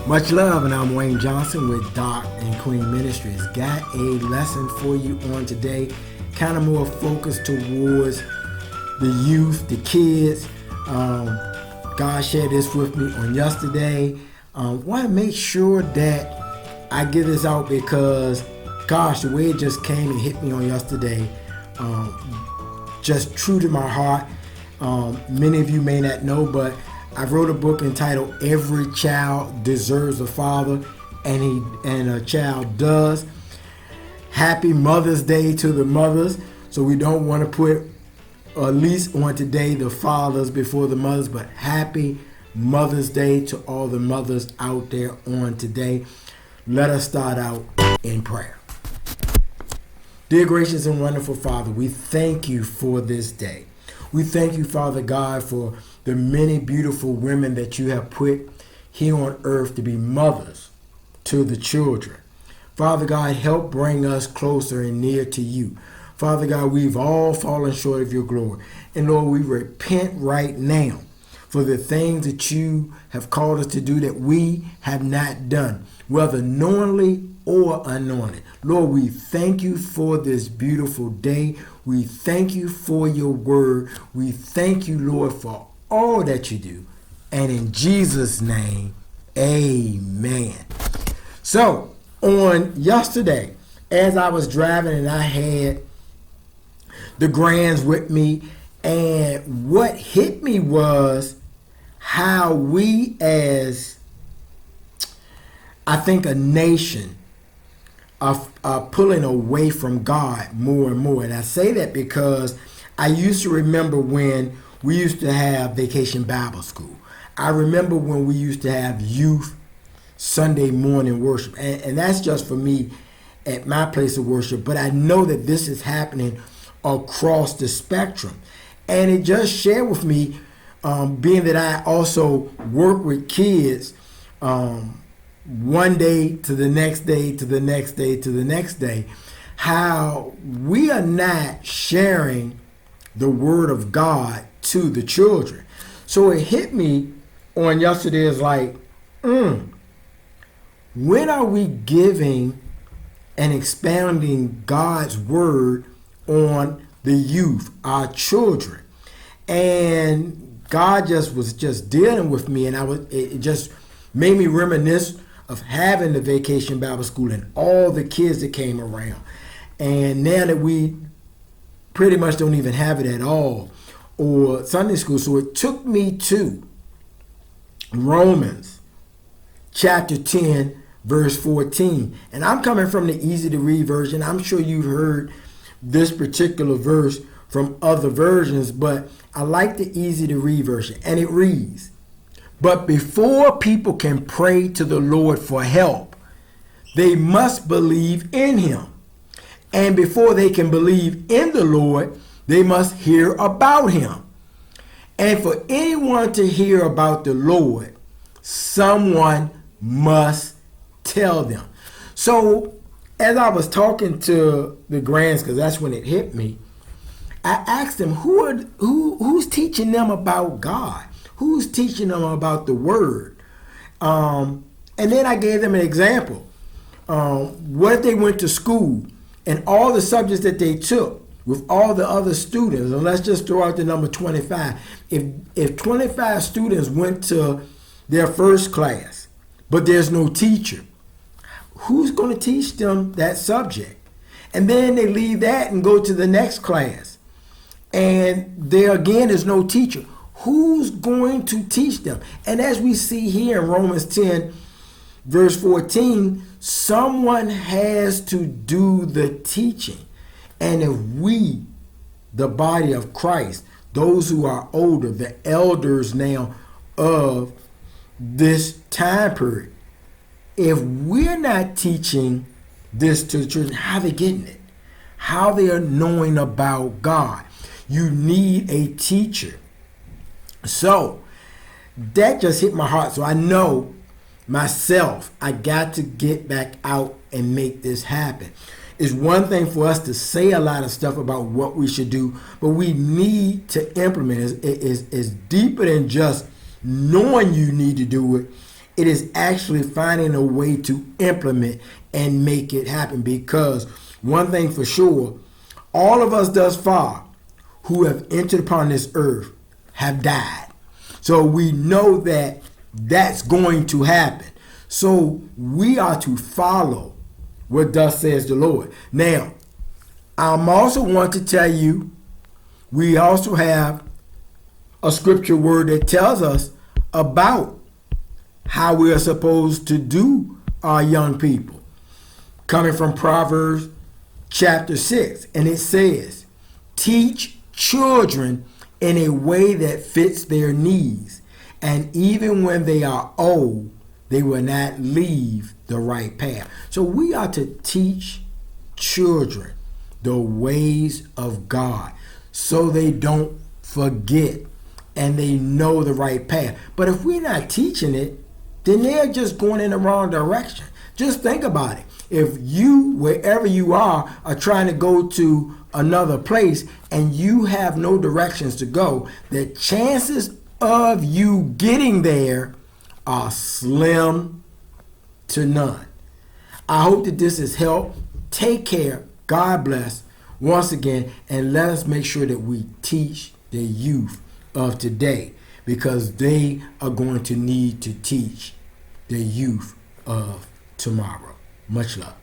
Much love, and I'm Wayne Johnson with Doc and Queen Ministries. Got a lesson for you on today, kind of more focused towards the youth, the kids. God shared this with me on yesterday. Want to make sure that I get this out because, gosh, the way it just came and hit me on yesterday, just true to my heart. Many of you may not know, but I wrote a book entitled "Every Child Deserves a Father," and a child does. Happy Mother's Day to the mothers. So we don't want to put, at least on today, the fathers before the mothers, but happy Mother's Day to all the mothers out there on today. Let us start out in prayer. Dear gracious and wonderful Father, we thank you for this day. We thank you, Father God, for the many beautiful women that you have put here on earth to be mothers to the children. Father God, help bring us closer and near to you. Father God, we've all fallen short of your glory. And Lord, we repent right now for the things that you have called us to do that we have not done, whether knowingly or unknowingly. Lord, we thank you for this beautiful day. We thank you for your word. We thank you, Lord, for all that you do. And in Jesus' name, amen. So, on yesterday, as I was driving and I had the grands with me, and what hit me was how we as, I think, a nation are pulling away from God more and more. And I say that because I used to remember when we used to have Vacation Bible School. I remember when we used to have youth Sunday morning worship. And that's just for me at my place of worship. But I know that this is happening across the spectrum. And it just shared with me, being that I also work with kids, one day to the next day, to the next day, to the next day, how we are not sharing the word of God to the children. So it hit me on yesterday is like, when are we giving and expounding God's word on the youth, our children? And God was just dealing with me, and it just made me reminisce of having the Vacation Bible School and all the kids that came around. And now that we pretty much don't even have it at all, or Sunday school. So it took me to Romans chapter 10, verse 14. And I'm coming from the easy to read version. I'm sure you've heard this particular verse from other versions, but I like the easy to read version. And it reads, "But before people can pray to the Lord for help, they must believe in him. And before they can believe in the Lord, they must hear about him. And for anyone to hear about the Lord, someone must tell them." So as I was talking to the grands, because that's when it hit me, I asked them, who's teaching them about God? Who's teaching them about the word? And then I gave them an example. What if they went to school and all the subjects that they took with all the other students, and let's just throw out the number 25. If 25 students went to their first class, but there's no teacher, who's going to teach them that subject? And then they leave that and go to the next class, and there again is no teacher. Who's going to teach them? And as we see here in Romans 10, verse 14, someone has to do the teaching. And if we, the body of Christ, those who are older, the elders now of this time period, if we're not teaching this to the children, how they getting it? How they are knowing about God? You need a teacher. So that just hit my heart. So I know myself, I got to get back out and make this happen. It's one thing for us to say a lot of stuff about what we should do, but we need to implement it. It's deeper than just knowing you need to do it. It is actually finding a way to implement and make it happen. Because one thing for sure, all of us thus far who have entered upon this earth have died. So we know that that's going to happen. So we are to follow what thus says the Lord. Now, I'm also want to tell you, we also have a scripture word that tells us about how we are supposed to do our young people. Coming from Proverbs chapter 6. And it says, teach children in a way that fits their needs. And even when they are old, they will not leave the right path. So we are to teach children the ways of God so they don't forget and they know the right path. But if we're not teaching it, then they're just going in the wrong direction. Just think about it. If you, wherever you are trying to go to another place and you have no directions to go, the chances of you getting there are slim to none. I hope that this has helped. Take care. God bless once again, and let us make sure that we teach the youth of today, because they are going to need to teach the youth of tomorrow. Much love.